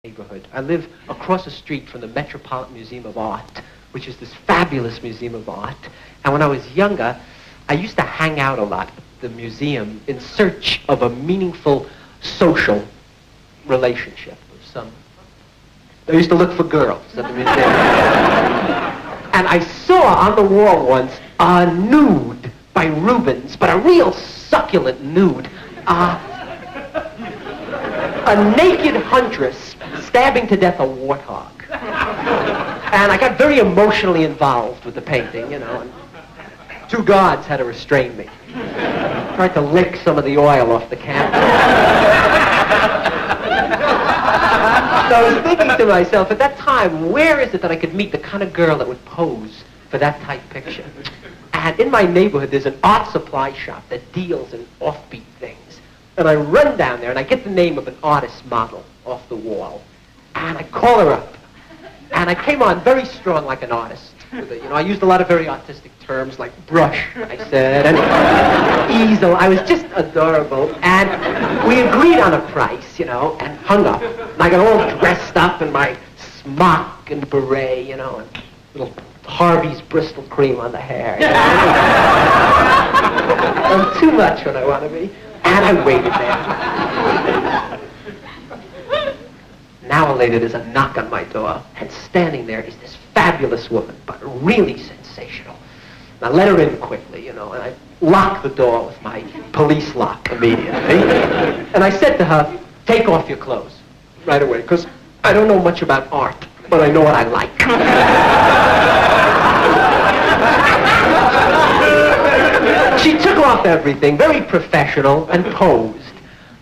neighborhood. I live across the street from the Metropolitan Museum of Art, which is this fabulous museum of art. And when I was younger, I used to hang out a lot at the museum in search of a meaningful social relationship of some. I used to look for girls at the museum. And I saw on the wall once a nude by Rubens, but a real succulent nude. A naked huntress stabbing to death a warthog. And I got very emotionally involved with the painting, you know, and two guards had to restrain me. Tried to lick some of the oil off the canvas. So I was thinking to myself, at that time, where is it that I could meet the kind of girl that would pose for that type picture? And in my neighborhood, there's an art supply shop that deals in offbeat things. And I run down there, and I get the name of an artist model off the wall. And I call her up. And I came on very strong like an artist. With it. You know, I used a lot of very artistic terms like brush, I said, and easel. I was just adorable. And we agreed on a price, you know, and hung up. And I got all dressed up in my smock and beret, you know, and little Harvey's Bristol cream on the hair. You know? I'm too much when I want to be. And I waited there. An hour later, there's a knock on my door, and standing there is this fabulous woman, but really sensational. And I let her in quickly, you know, and I locked the door with my police lock immediately. And I said to her, take off your clothes right away, because I don't know much about art, but I know what I like. She took off everything, very professional, and posed.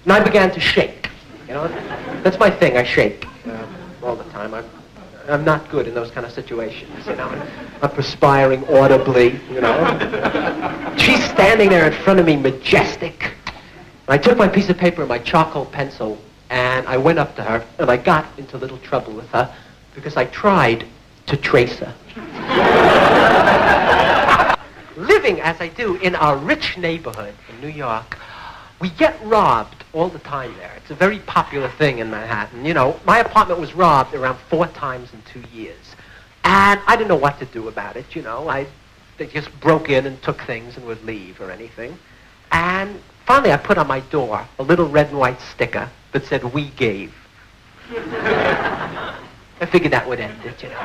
And I began to shake, you know. That's my thing, I shake all the time. I'm not good in those kind of situations, you know. I'm perspiring audibly, you know. She's standing there in front of me, majestic. And I took my piece of paper and my charcoal pencil, and I went up to her, and I got into a little trouble with her because I tried to trace her. Living, as I do, in our rich neighborhood in New York, we get robbed all the time there. It's a very popular thing in Manhattan. You know, my apartment was robbed around 4 times in 2 years. And I didn't know what to do about it, you know. They just broke in and took things and would leave or anything. And finally I put on my door a little red and white sticker that said, "We gave." I figured that would end it, you know.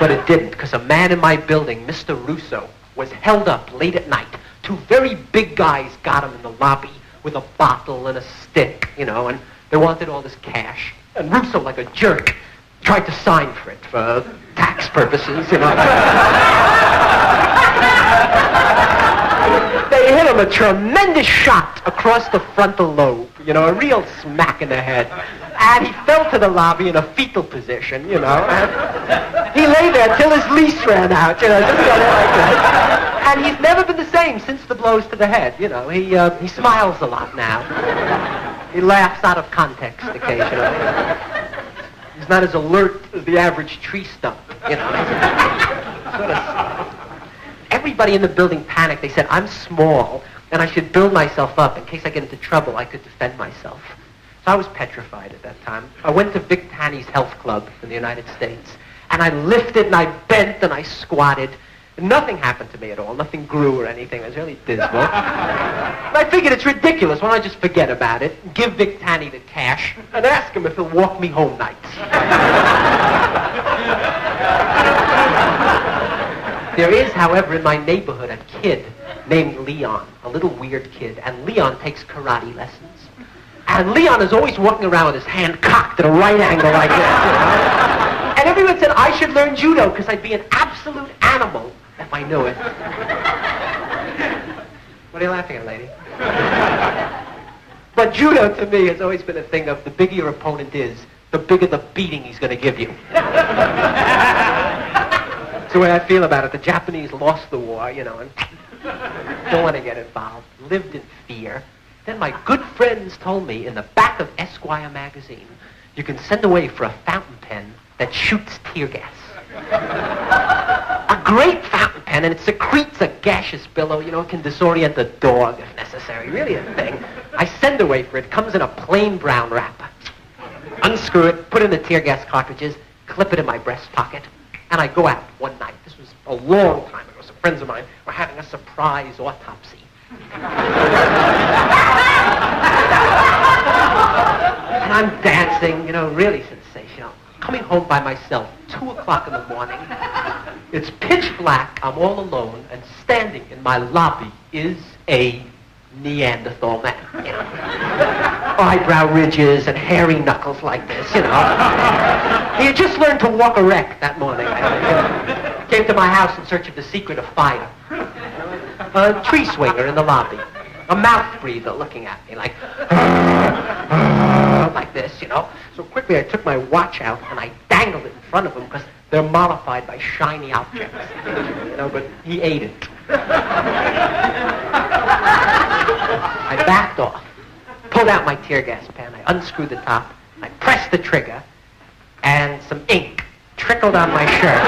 But it didn't, because a man in my building, Mr. Russo, was held up late at night. 2 very big guys got him in the lobby with a bottle and a stick, you know, and they wanted all this cash. And Russo, like a jerk, tried to sign for it for tax purposes, you know. They hit him a tremendous shot across the frontal lobe, you know, a real smack in the head. And he fell to the lobby in a fetal position, you know. And he lay there till his lease ran out, you know, just like that. And he's never been the same since the blows to the head, you know. He smiles a lot now. He laughs out of context occasionally. He's not as alert as the average tree stump, you know. Sort of. Everybody in the building panicked. They said, I'm small, and I should build myself up. In case I get into trouble, I could defend myself. So I was petrified at that time. I went to Vic Tanny's health club in the United States, and I lifted, and I bent, and I squatted. And nothing happened to me at all. Nothing grew or anything. It was really dismal. And I figured it's ridiculous. Why don't I just forget about it, give Vic Tanny the cash, and ask him if he'll walk me home nights. There is, however, in my neighborhood a kid named Leon, a little weird kid, and Leon takes karate lessons. And Leon is always walking around with his hand cocked at a right angle like this, you know? And everyone said I should learn judo because I'd be an absolute animal if I knew it. What are you laughing at, lady? But judo to me has always been a thing of the bigger your opponent is, the bigger the beating he's going to give you. That's the way I feel about it. The Japanese lost the war, you know, and don't want to get involved. Lived in fear. Then my good friends told me in the back of Esquire magazine, you can send away for a fountain pen that shoots tear gas. A great fountain pen, and it secretes a gaseous billow, you know, it can disorient the dog if necessary. Really a thing. I send away for it. Comes in a plain brown wrapper. unscrew it, put in the tear gas cartridges, clip it in my breast pocket, and I go out one night. This was a long time ago. Some friends of mine were having a surprise autopsy. And I'm dancing, really sensational. Coming home by myself, 2 o'clock in the morning. It's pitch black, I'm all alone, and standing in my lobby is a Neanderthal man. Eyebrow ridges and hairy knuckles like this, He had just learned to walk erect that morning. Came to my house in search of the secret of fire. A tree swinger in the lobby. A mouth breather looking at me like this, So quickly I took my watch out and I dangled it in front of him because they're mollified by shiny objects. But he ate it. I backed off, pulled out my tear gas pen, I unscrewed the top, I pressed the trigger, and some ink trickled on my shirt.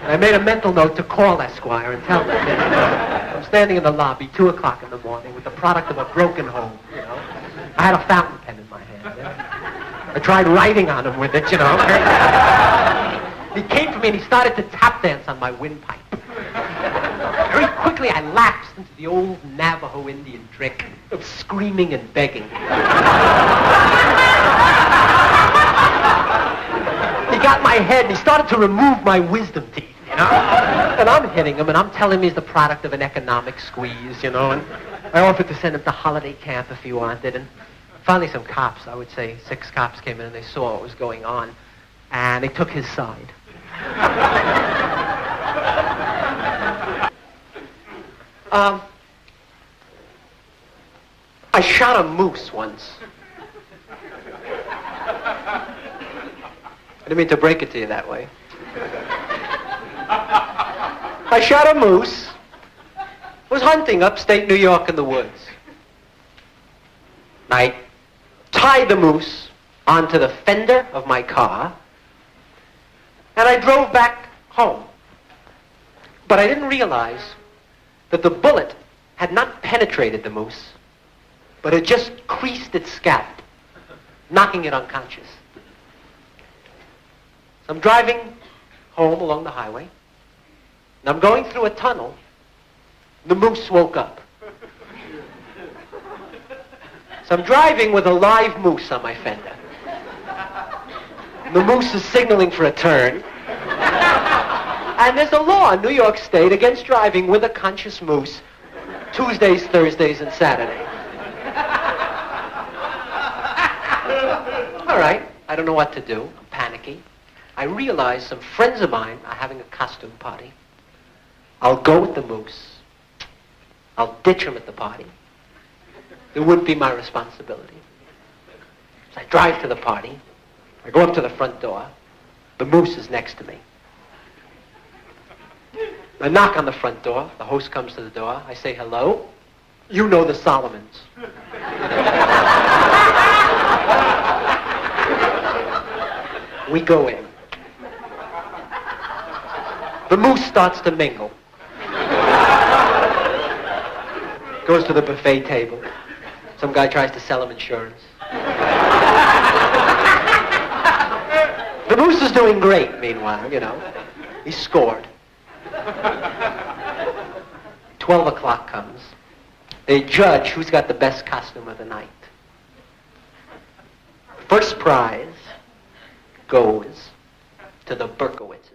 And I made a mental note to call Esquire and tell them that I'm standing in the lobby, 2 o'clock in the morning, with the product of a broken home, I had a fountain pen in my hand. I tried writing on him with it, He came for me and he started to tap dance on my windpipe. Very quickly I lapsed into the old Navajo Indian trick of screaming and begging. He got my head and he started to remove my wisdom teeth, And I'm hitting him and I'm telling him he's the product of an economic squeeze, And I offered to send him to holiday camp if he wanted. And finally some cops, I would say 6 cops came in and they saw what was going on. And they took his side. I shot a moose once. I didn't mean to break it to you that way. I shot a moose. Was hunting upstate New York in the woods. I tied the moose onto the fender of my car, and I drove back home. But I didn't realize that the bullet had not penetrated the moose, but had just creased its scalp, knocking it unconscious. So I'm driving home along the highway, and I'm going through a tunnel. The moose woke up. So I'm driving with a live moose on my fender. The moose is signaling for a turn. And there's a law in New York State against driving with a conscious moose Tuesdays, Thursdays, and Saturdays. All right, I don't know what to do. I'm panicky. I realize some friends of mine are having a costume party. I'll go with the moose. I'll ditch him at the party. It wouldn't be my responsibility. So I drive to the party. I go up to the front door. The moose is next to me. I knock on the front door. The host comes to the door. I say, hello. You know the Solomons. We go in. The moose starts to mingle. Goes to the buffet table. Some guy tries to sell him insurance. The moose is doing great, meanwhile, He scored. 12 o'clock comes. They judge who's got the best costume of the night. First prize goes to the Berkowitzes.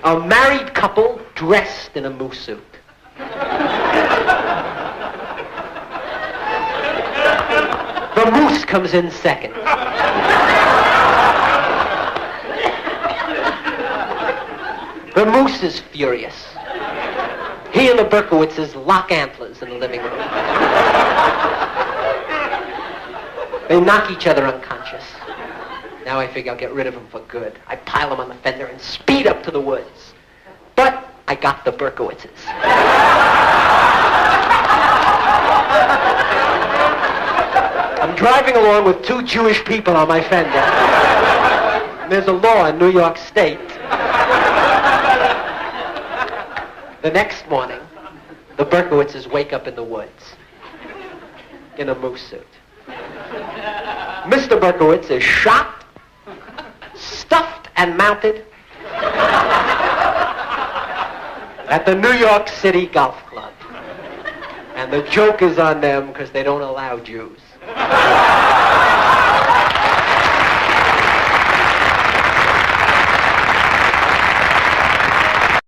A married couple dressed in a moose suit. The moose comes in second. The moose is furious. He and the Berkowitzes lock antlers in the living room. They knock each other unconscious. Now I figure I'll get rid of them for good. I pile them on the fender and speed up to the woods. But I got the Berkowitzes. I'm driving along with 2 Jewish people on my fender. And there's a law in New York State. The next morning, the Berkowitzes wake up in the woods in a moose suit. Mr. Berkowitz is shot, stuffed, and mounted at the New York City Golf Club. And the joke is on them because they don't allow Jews.